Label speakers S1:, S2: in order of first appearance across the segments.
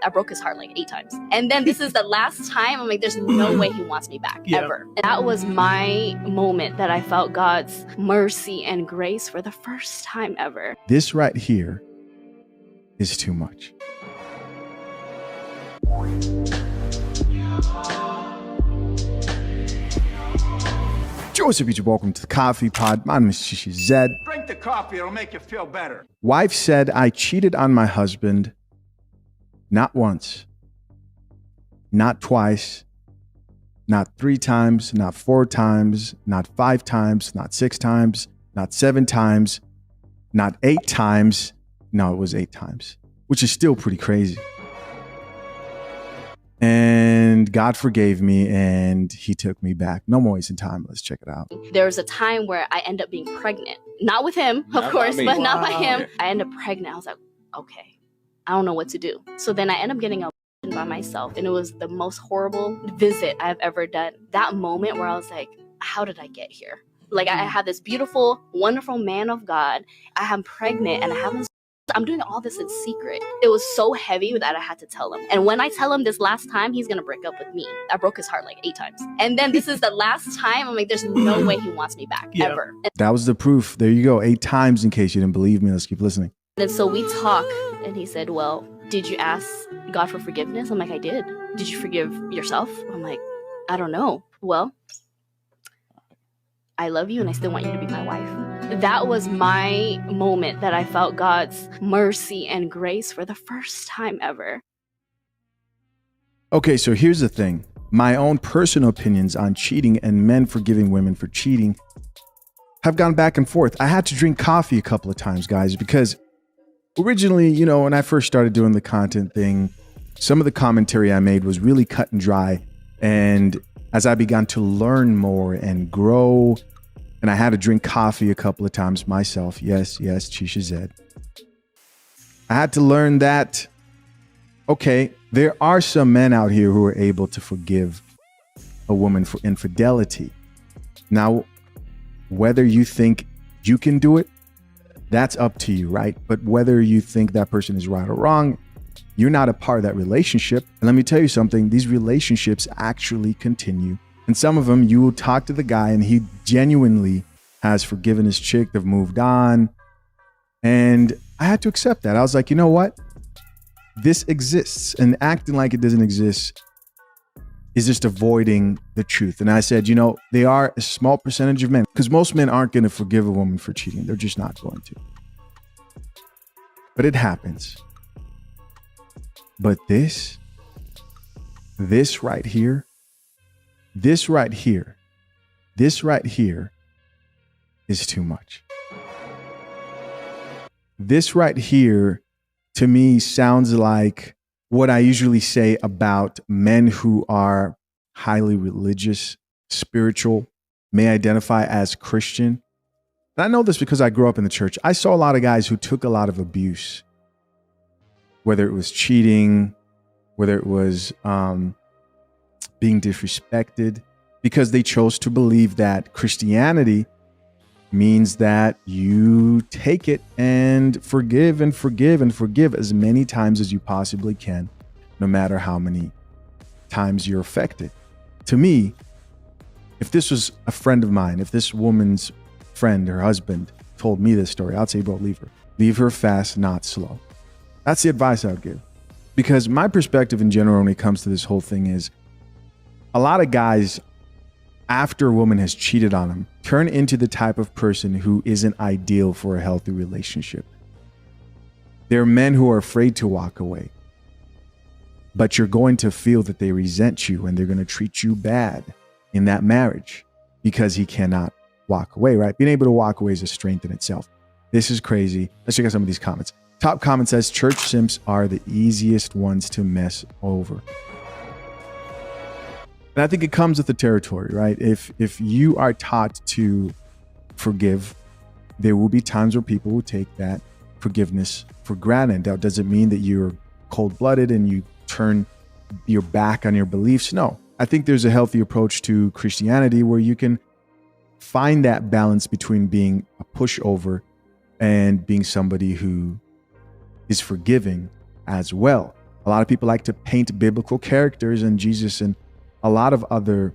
S1: I broke his heart like 8 times. And then this is the last time. I'm like, there's no way he wants me back, ever. And that was my moment that I felt God's mercy and grace for the first time ever.
S2: This right here is too much. Joseph, YouTube, welcome to the Coffee Pod. My name is Shishi Zed.
S3: Drink the coffee, it'll make you feel better.
S2: Wife said I cheated on my husband not once, not twice, not 3 times, not 4 times, not 5 times, not 6 times, not 7 times, not 8 times. No, it was 8 times, which is still pretty crazy. And God forgave me and he took me back. No more wasting time. Let's check it out.
S1: There was a time where I ended up being pregnant. Not with him, of course, but not by him. I ended up pregnant. I was like, okay, I don't know what to do. So then I ended up getting a by myself. And it was the most horrible visit I've ever done. That moment where I was like, how did I get here? Like I have this beautiful, wonderful man of God. I am pregnant and I'm doing all this in secret. It was so heavy that I had to tell him. And when I tell him this last time, he's going to break up with me. I broke his heart like 8 times. And then this is the last time. I'm like, there's no way he wants me back, ever. And
S2: that was the proof. There you go. 8 times in case you didn't believe me. Let's keep listening.
S1: And so we talk and he said, well, did you ask God for forgiveness? I'm like, I did. Did you forgive yourself? I'm like, I don't know. Well, I love you and I still want you to be my wife. That was my moment that I felt God's mercy and grace for the first time ever.
S2: Okay, so here's the thing. My own personal opinions on cheating and men forgiving women for cheating have gone back and forth. I had to drink coffee a couple of times, guys, because originally, when I first started doing the content thing, some of the commentary I made was really cut and dry. And as I began to learn more and grow, and I had to drink coffee a couple of times myself. Yes, Chisha Zed. I had to learn that, okay, there are some men out here who are able to forgive a woman for infidelity. Now, whether you think you can do it, that's up to you, right? But whether you think that person is right or wrong, you're not a part of that relationship. And let me tell you something, these relationships actually continue. And some of them, you will talk to the guy and he genuinely has forgiven his chick. They've moved on. And I had to accept that. I was like, you know what? This exists. And acting like it doesn't exist is just avoiding the truth. And I said, they are a small percentage of men, because most men aren't going to forgive a woman for cheating. They're just not going to. But it happens. But this right here, this right here is too much. This right here, to me, sounds like what I usually say about men who are highly religious, spiritual, may identify as Christian. And I know this because I grew up in the church. I saw a lot of guys who took a lot of abuse, whether it was cheating, whether it was being disrespected, because they chose to believe that Christianity means that you take it and forgive and forgive and forgive as many times as you possibly can, no matter how many times you're affected. To me, if this was a friend of mine, if this woman's friend, her husband, told me this story, I'd say, bro, leave her. Leave her fast, not slow. That's the advice I would give. Because my perspective in general when it comes to this whole thing is, a lot of guys, after a woman has cheated on them, turn into the type of person who isn't ideal for a healthy relationship. There are men who are afraid to walk away, but you're going to feel that they resent you and they're going to treat you bad in that marriage because he cannot walk away, right? Being able to walk away is a strength in itself. This is crazy. Let's check out some of these comments. Top comment says, church simps are the easiest ones to mess over. And I think it comes with the territory, right? If you are taught to forgive, there will be times where people will take that forgiveness for granted. That doesn't mean that you're cold-blooded and you turn your back on your beliefs. No, I think there's a healthy approach to Christianity where you can find that balance between being a pushover and being somebody who is forgiving as well. A lot of people like to paint biblical characters and Jesus and a lot of other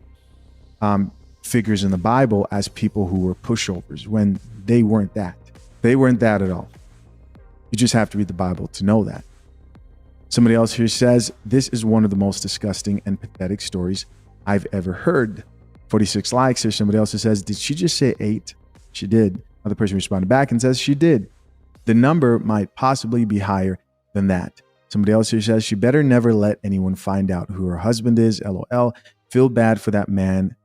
S2: figures in the Bible as people who were pushovers when they weren't that. They weren't that at all. You just have to read the Bible to know that. Somebody else here says, this is one of the most disgusting and pathetic stories I've ever heard. 46 likes. There's somebody else who says, did she just say 8? She did. Another person responded back and says she did. The number might possibly be higher than that. Somebody else here says she better never let anyone find out who her husband is. LOL. Feel bad for that man. ...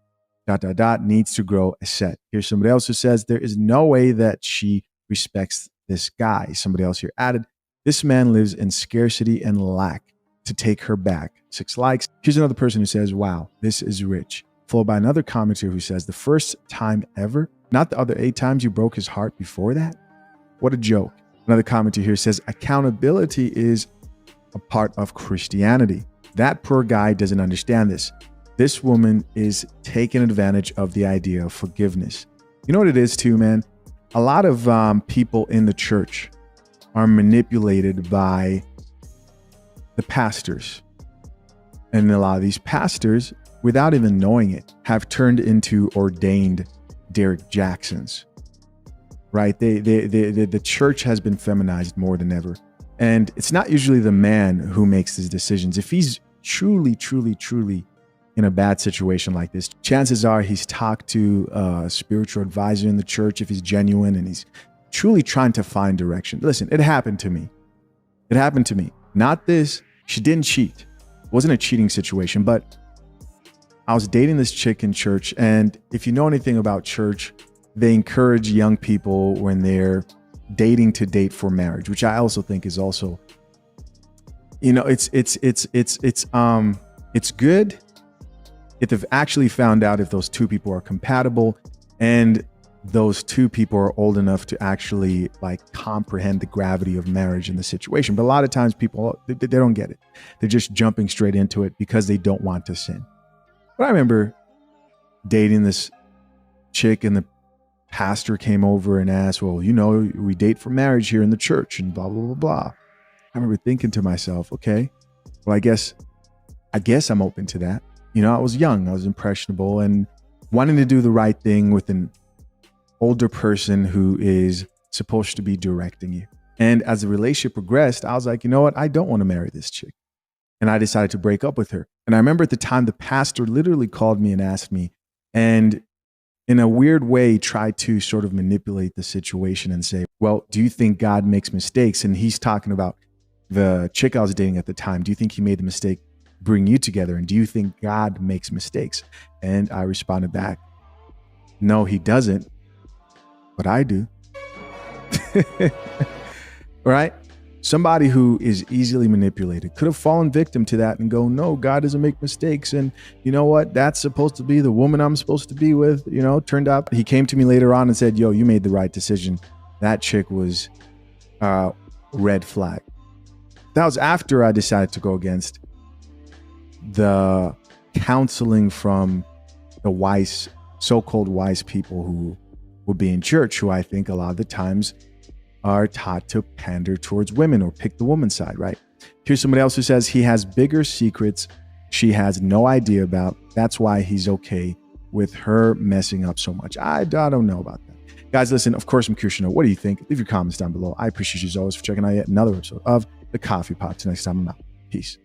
S2: Needs to grow a set. Here's somebody else who says there is no way that she respects this guy. Somebody else here added, this man lives in scarcity and lack to take her back. 6 likes. Here's another person who says, wow, this is rich. Followed by another commenter who says, the first time ever, not the other 8 times you broke his heart before that? What a joke. Another commenter here says, accountability is a part of Christianity. That poor guy doesn't understand this. This woman is taking advantage of the idea of forgiveness. You know what it is too, man? A lot of people in the church are manipulated by the pastors. And a lot of these pastors, without even knowing it, have turned into ordained Derek Jacksons, right? The church has been feminized more than ever. And it's not usually the man who makes his decisions. If he's truly in a bad situation like this, chances are he's talked to a spiritual advisor in the church if he's genuine and he's truly trying to find direction. Listen, it happened to me. It happened to me. Not this. She didn't cheat. It wasn't a cheating situation, but I was dating this chick in church. And if you know anything about church, they encourage young people when they're dating to date for marriage, which I also think is also, you know, it's good if they've actually found out if those two people are compatible and those two people are old enough to actually like comprehend the gravity of marriage in the situation. But a lot of times people, they don't get it. They're just jumping straight into it because they don't want to sin. But I remember dating this chick and the pastor came over and asked, well, you know, we date for marriage here in the church and blah, blah, blah, blah. I remember thinking to myself, okay, well, I guess I'm open to that. You know, I was young, I was impressionable and wanting to do the right thing with an older person who is supposed to be directing you. And as the relationship progressed, I was like, you know what? I don't want to marry this chick. And I decided to break up with her. And I remember at the time, the pastor literally called me and asked me, and in a weird way, tried to sort of manipulate the situation and say, well, do you think God makes mistakes? And he's talking about the chick I was dating at the time. Do you think he made the mistake bring you together? And do you think God makes mistakes? And I responded back, no, he doesn't, but I do. Right? Somebody who is easily manipulated could have fallen victim to that and go, no, God doesn't make mistakes. And you know what? That's supposed to be the woman I'm supposed to be with. You know, turned out he came to me later on and said, yo, you made the right decision. That chick was red flag. That was after I decided to go against the counseling from the wise, so-called wise people who will be in church, who I think a lot of the times are taught to pander towards women or pick the woman's side, right? Here's somebody else who says he has bigger secrets she has no idea about. That's why he's okay with her messing up so much. I don't know about that. Guys, listen, of course, I'm curious to know, what do you think? Leave your comments down below. I appreciate you as always for checking out yet another episode of The Coffee Pot. Till next time, I'm out. Peace.